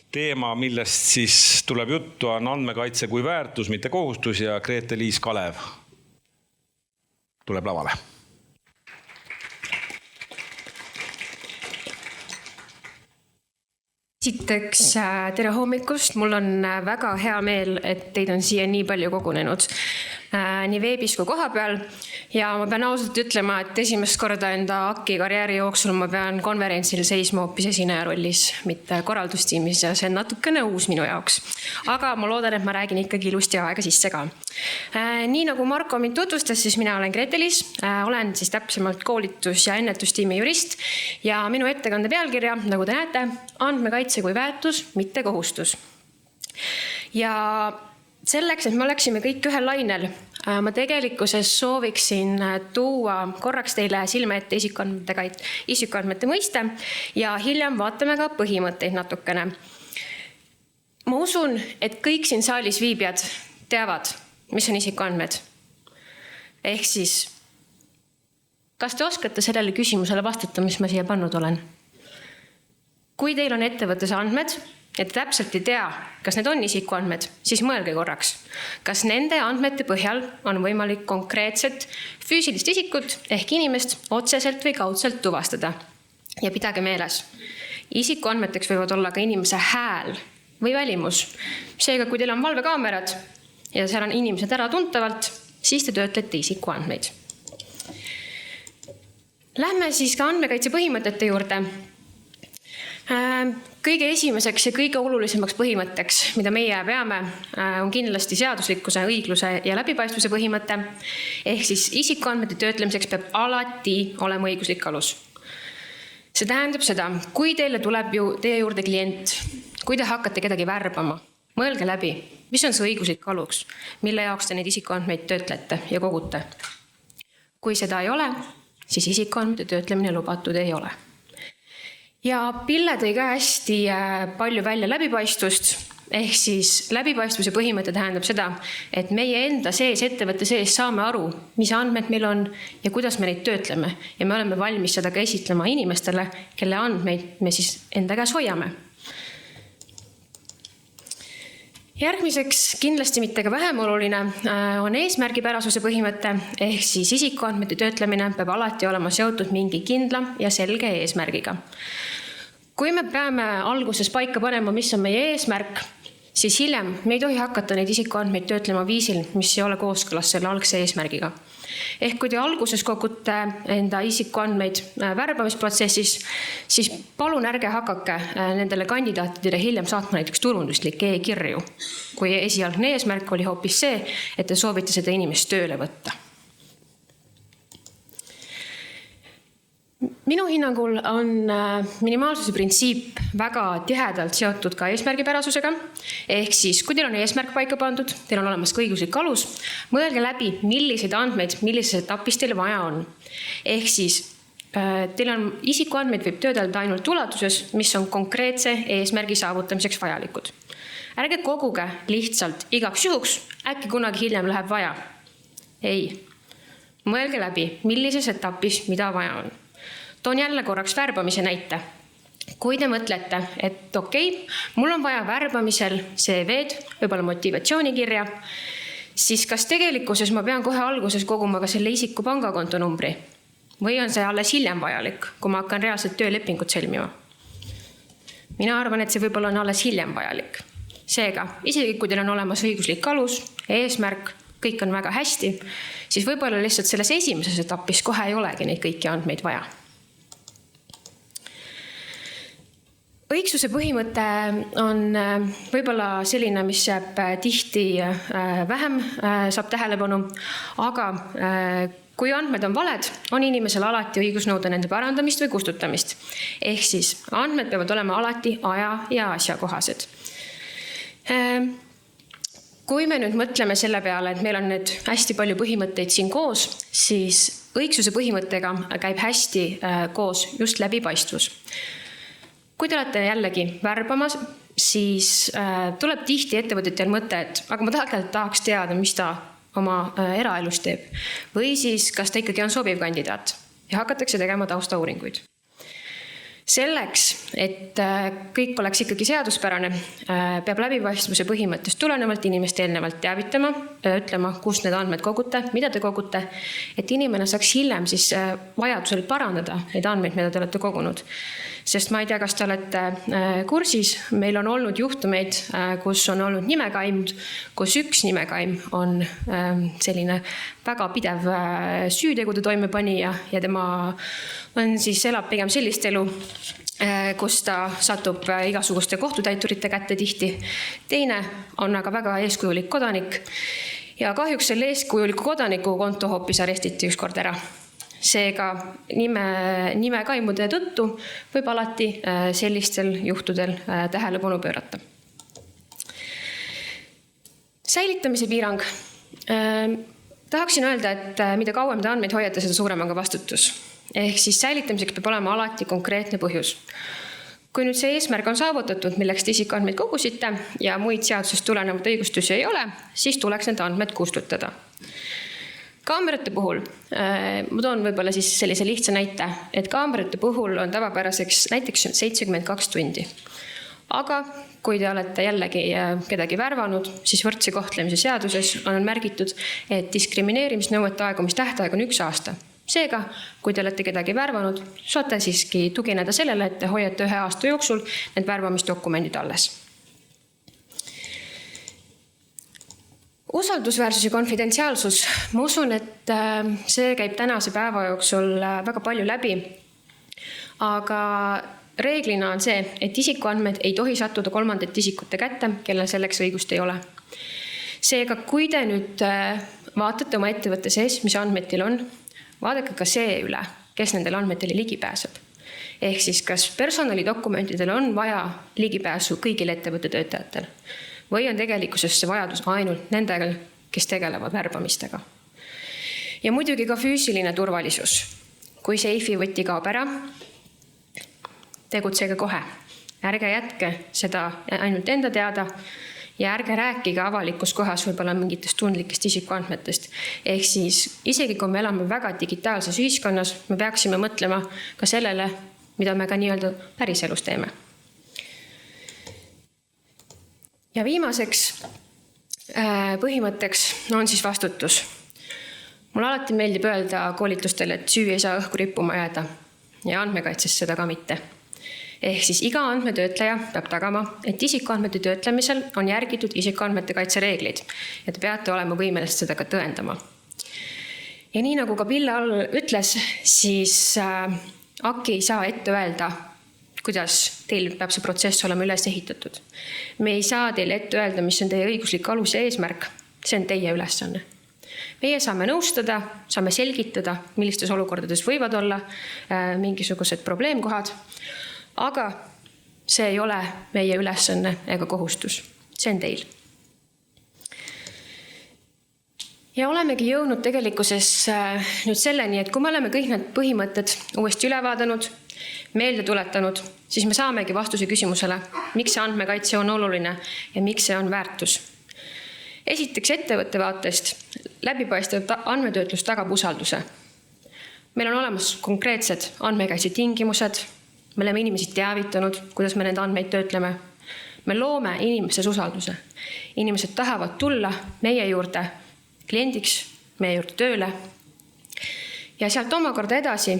Teema, millest siis tuleb juttu, on andmekaitse kui väärtus, mitte kohustus, ja Grete-Liis Kalev tuleb lavale. Esiteks, tere hommikust. Mul on väga hea meel, et teid on siia nii palju kogunenud, nii veebis kui koha peal. Ja ma pean ausalt ütlema, et esimest korda enda AKI karjääri jooksul ma pean konverentsil seisma hoopis esineja rollis, mitte korraldustiimis, ja see on natukene uus minu jaoks. Aga ma loodan, et ma räägin ikkagi ilusti aega sisse ka. Nii nagu Marko mind tutvustas, siis mina olen Grete-Liis, olen siis täpsemalt koolitus- ja ennetustiimi jurist ja minu ettekande pealkirja, nagu te näete, andmekaitse kui väärtus, mitte kohustus. Ja selleks, et me oleksime kõik ühel lainel, ma tegelikkuses sooviksin tuua korraks teile silme ette isikuandmete mõiste ja hiljem vaatame ka põhimõtteid natukene. Ma usun, et kõik siin saalis viibijad teavad, mis on isikuandmed. Ehk siis, kas te oskate sellele küsimusele vastata, mis ma siia pannud olen? Kui teil on ettevõttes andmed, ja te täpselt ei tea, kas need on isikuandmed, siis mõelge korraks. Kas nende andmete põhjal on võimalik konkreetset füüsilist isikut ehk inimest otseselt või kaudselt tuvastada? Ja pidage meeles, isikuandmeteks võivad olla ka inimese hääl või välimus. Seega, kui teil on valvekaamerad ja seal on inimesed ära tuntavalt, siis te töötlete isikuandmeid. Lähme siis ka andmekaitse põhimõtete juurde. Kõige esimeseks ja kõige olulisemaks põhimõtteks, mida meie peame, on kindlasti seaduslikkuse, õigluse ja läbipaistvuse põhimõte. Ehk siis isikuandmete töötlemiseks peab alati olema õiguslik alus. See tähendab seda, kui teile tuleb teie juurde klient, kui te hakkate kedagi värbama, mõelge läbi, mis on see õiguslik alus, mille jaoks te neid isikuandmeid töötlete ja kogute. Kui seda ei ole, siis isikuandmete töötlemine lubatud ei ole. Ja Pille tõi ka hästi palju välja läbipaistvust, ehk siis läbipaistvuse põhimõte tähendab seda, et meie enda sees, ettevõtte sees saame aru, mis andmed meil on ja kuidas me neid töötleme. Ja me oleme valmis seda ka esitlema inimestele, kelle andmeid me siis enda käes hoiame. Järgmiseks, kindlasti mitte ka vähem oluline, on eesmärgipärasuse põhimõte, ehk siis isikuandmete töötlemine peab alati olema seotud mingi kindla ja selge eesmärgiga. Kui me peame alguses paika panema, mis on meie eesmärk, siis hiljem me ei tohi hakata neid isikuandmeid töötlema viisil, mis ei ole kooskõlas selle algse eesmärgiga. Ehk kui te alguses kogute enda isikuandmeid värbamisprotsessis, siis palun ärge hakake nendele kandidaatidele hiljem saatma näiteks turunduslikke e-kirju, kui esialgne eesmärk oli hoopis see, et te soovite seda inimest tööle võtta. Minu hinnangul on minimaalsuse printsiip väga tihedalt seotud ka eesmärgipärasusega. Ehk siis, kui teil on eesmärk paika pandud, teil on olemas ka õiguslik alus, mõelge läbi, milliseid andmeid, millises etapis teil vaja on. Ehk siis, teil on isikuandmeid võib töödelda ainult ulatuses, mis on konkreetse eesmärgi saavutamiseks vajalikud. Ärge koguge lihtsalt igaks juhuks, äkki kunagi hiljem läheb vaja. Ei. Mõelge läbi, millises etapis mida vaja on. Toon jälle korraks värbamise näite. Kui te mõtlete, et okei, mul on vaja värbamisel CV-d, võib-olla motivatsioonikirja, siis kas tegelikkuses ma pean kohe alguses koguma ka selle isiku pangakonto numbri? Või on see alles hiljem vajalik, kui ma hakkan reaalselt töölepingut sõlmima? Mina arvan, et see võib-olla on alles hiljem vajalik. Seega, isegi kui teil on olemas õiguslik alus, eesmärk, kõik on väga hästi, siis võib-olla lihtsalt selles esimeses etapis kohe ei olegi neid kõiki andmeid vaja. Õigsuse põhimõte on võib-olla selline, mis jääb tihti vähem, saab tähelepanu, aga kui andmed on valed, on inimesel alati õigus nõuda nende parandamist või kustutamist. Ehk siis andmed peavad olema alati aja ja asjakohased. Kui me nüüd mõtleme selle peale, et meil on nüüd hästi palju põhimõtteid siin koos, siis õigsuse põhimõttega käib hästi koos just läbipaistvus. Kui te olete jällegi värbamas, siis tuleb tihti ettevõtjatel mõte, et aga ma tahaks teada, mis ta oma eraelus teeb. Või siis, kas ta ikkagi on sobiv kandidaat ja hakatakse tegema taustauuringuid. Selleks, et kõik oleks ikkagi seaduspärane, peab läbipaistvuse põhimõttest tulenevalt inimest eelnevalt teavitama, ütlema, kus need andmed kogute, mida te kogute, et inimene saaks hiljem siis vajadusel parandada neid andmeid, mida te olete kogunud. Sest ma ei tea, kas te olete kursis, meil on olnud juhtumeid, kus on olnud nimekaimd, kus üks nimekaim on selline väga pidev süütegude toimepanija ja tema elab pigem sellist elu, kus ta satub igasuguste kohtutäiturite kätte tihti. Teine on aga väga eeskujulik kodanik ja kahjuks selle eeskujuliku kodaniku konto hoopis arestiti ükskord ära. Seega nimekaimude tõttu võib alati sellistel juhtudel tähelepanu pöörata. Säilitamise piirang. Tahaksin öelda, et mida kauem te andmeid hoiate, seda suurem on ka vastutus. Ehk siis säilitamiseks peab olema alati konkreetne põhjus. Kui nüüd see eesmärk on saavutatud, milleks te isikuandmeid kogusite ja muid seadusest tulenevaid õigustusi ei ole, siis tuleks need andmed kustutada. Kaamerate puhul, ma toon võib-olla siis sellise lihtsa näite, et kaamerate puhul on tavapäraseks näiteks 72 tundi. Aga kui te olete jällegi kedagi värvanud, siis võrdse kohtlemise seaduses on märgitud, et diskrimineerimisnõuete aegumistähtaeg on 1 aasta. Seega, kui te olete kedagi värvanud, saate siiski tugineda sellele, et te hoiate 1 aasta jooksul need värvamisdokumendid alles. Usaldusväärsus ja konfidentsiaalsus. Ma usun, et see käib tänase päeva jooksul väga palju läbi. Aga reeglina on see, et isikuandmed ei tohi sattuda kolmandate isikute kätte, kellel selleks õigust ei ole. Seega, kui te nüüd vaatate oma ettevõtte sees, mis andmed teil on, vaadake ka see üle, kes nendel andmetele ligi pääseb. Ehk siis, kas personalidokumentidel on vaja ligipääsu kõigil ettevõtte töötajatel või on tegelikkuses see vajadus ainult nendel, kes tegelevad värbamistega. Ja muidugi ka füüsiline turvalisus. Kui seifi võti kaob ära, tegutsege kohe. Ärge jätke seda ainult enda teada ja ärge rääkige avalikus kohas võib-olla mingitest tundlikest isikuandmetest. Ehk siis, isegi kui me elame väga digitaalses ühiskonnas, me peaksime mõtlema ka sellele, mida me ka nii-öelda päriselus teeme. Ja viimaseks põhimõtteks on siis vastutus. Mul alati meeldib öelda koolitustele, et süü ei saa õhku rippuma jääda ja andmekaitses seda ka mitte. Ehk siis iga andmetöötleja peab tagama, et isikuandmete töötlemisel on järgitud isikuandmete kaitse reeglid ja te peate olema võimelised seda ka tõendama. Ja nii nagu ka Pille all ütles, siis AKI ei saa ette öelda, kuidas teil peab see protsess olema üles ehitatud. Me ei saa teile ette öelda, mis on teie õiguslik alus ja eesmärk. See on teie ülesanne. Meie saame nõustada, saame selgitada, millistes olukordades võivad olla mingisugused probleemkohad, aga see ei ole meie ülesanne ega kohustus. See on teil. Ja olemegi jõudnud tegelikkuses nüüd selleni, et kui me oleme kõik need põhimõtted uuesti üle vaadanud, meelde tuletanud, siis me saamegi vastuse küsimusele, miks see andmekaitse on oluline ja miks see on väärtus. Esiteks ettevõtte vaatest läbipaistev andmetöötlus tagab usalduse. Meil on olemas konkreetsed andmekaitse tingimused, me oleme inimesi teavitanud, kuidas me need andmeid töötleme. Me loome inimeses usalduse. Inimesed tahavad tulla meie juurde kliendiks, meie juurde tööle. Ja sealt omakorda edasi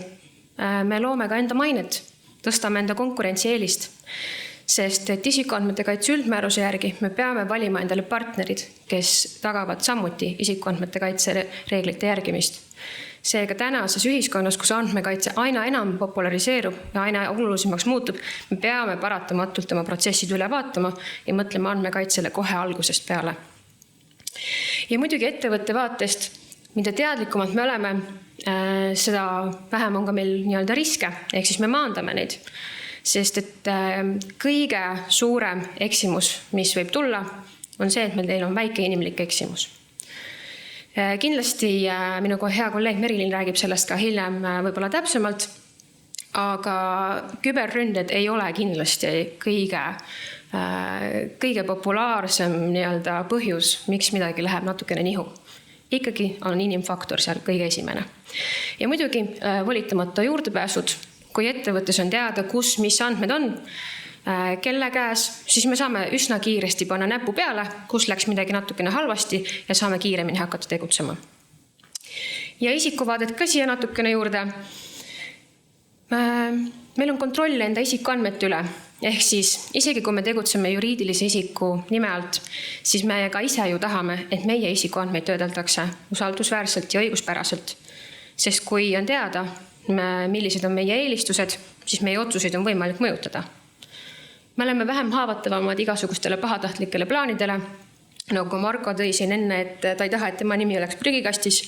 me loome ka enda mainet, tõstame enda konkurentsieelist, sest et isikuandmete kaitse üldmääruse järgi me peame valima endale partnerid, kes tagavad samuti isikuandmete kaitse reeglite järgimist. Seega tänases ühiskonnas, kus andmekaitse aina enam populariseerub ja aina olulisemaks muutub, me peame paratamatult oma protsessid üle vaatama ja mõtlema andmekaitsele kohe algusest peale. Ja muidugi ettevõtte vaatest, mida teadlikumalt me oleme, seda vähem on ka meil nii-öelda riske, ehk siis me maandame neid. Sest et kõige suurem eksimus, mis võib tulla, on see, et meil on väike inimlik eksimus. Kindlasti minu hea kolleeg Merilin räägib sellest ka hiljem võib-olla täpsemalt, aga küberründed ei ole kindlasti kõige populaarsem nii-öelda põhjus, miks midagi läheb natukene nihu. Ikkagi on inimfaktor seal kõige esimene. Ja muidugi volitamata juurdepääsud kui ettevõttes on teada, kus mis andmed on, kelle käes, siis me saame üsna kiiresti panna näpu peale, kus läks midagi natukene halvasti ja saame kiiremini hakata tegutsema. Ja isikuvaadet ka siia natukene juurde. Meil on kontroll enda isikuandmete üle. Ehk siis, isegi kui me tegutseme juriidilise isiku nime alt, siis me ka ise ju tahame, et meie isikuandmeid töödeldakse usaldusväärselt ja õiguspäraselt. Sest kui on teada, millised on meie eelistused, siis meie otsuseid on võimalik mõjutada. Me oleme vähem haavatavamad igasugustele pahatahtlikele plaanidele. Nagu Marko tõi siin enne, et ta ei taha, et tema nimi oleks prügikastis.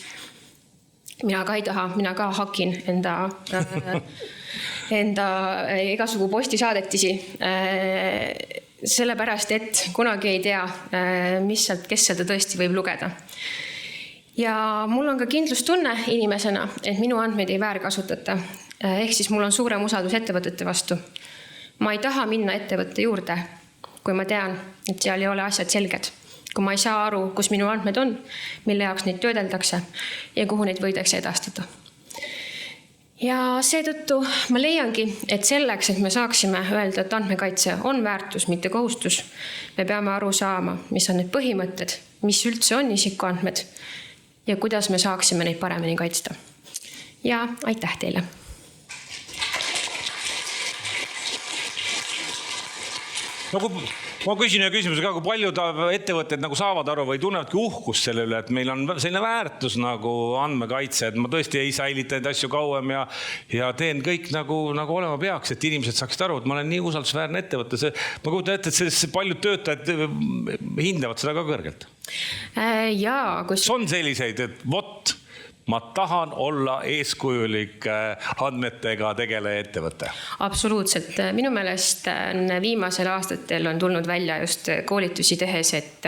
Mina ka ei taha, mina ka hakin enda igasugu postisaadetisi. Sellepärast, et kunagi ei tea, kes seda tõesti võib lugeda. Ja mul on ka kindlustunne inimesena, et minu andmeid ei väärkasutata. Ehk siis mul on suurem usaldus ettevõtete vastu. Ma ei taha minna ettevõtte juurde, kui ma tean, et seal ei ole asjad selged. Kui ma ei saa aru, kus minu andmed on, mille jaoks neid töödeldakse ja kuhu neid võidakse edastada. Ja seetõttu ma leiangi, et selleks, et me saaksime öelda, et andmekaitse on väärtus, mitte kohustus, me peame aru saama, mis on need põhimõtted, mis üldse on isikuandmed ja kuidas me saaksime neid paremini kaitsta. Ja aitäh teile! No, ma küsin ühe küsimuse ka, kui paljud ettevõtted nagu saavad aru või tunnevadki uhkust selle üle, et meil on selline väärtus nagu andmekaitse, et ma tõesti ei säilita neid asju kauem ja teen kõik nagu olema peaks, et inimesed saaksid aru, et ma olen nii usaldusväärne ettevõte. Ma kujutan ette, et paljud töötajad hindavad seda ka kõrgelt. On selliseid, et ma tahan olla eeskujulik andmetega tegeleja ettevõte. Absoluutselt. Minu meelest viimasel aastatel on tulnud välja just koolitusi tehes, et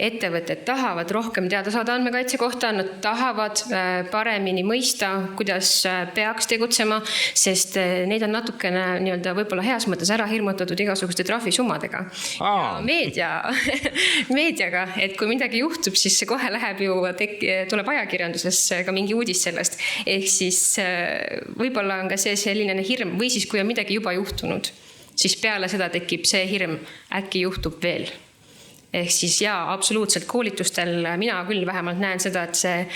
ettevõtted tahavad rohkem teada saada andmekaitse kohta, nad tahavad paremini mõista, kuidas peaks tegutsema, sest neid on natukene võib-olla heas mõttes ära hirmutatud igasuguste trahvisummadega. Meediaga, et kui midagi juhtub, siis see kohe läheb ju, tuleb ajakirjanduses ka mingi uudis sellest. Ehk siis võib-olla on ka see selline hirm või siis kui on midagi juba juhtunud, siis peale seda tekib see hirm, äkki juhtub veel. Ehk siis absoluutselt koolitustel mina küll vähemalt näen seda, et see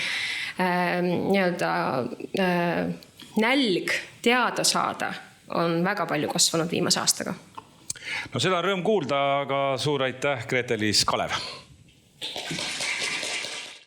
nälg teada saada on väga palju kasvanud viimase aastaga. No seda on rõõm kuulda, aga suur aitäh, Grete-Liis Kalev!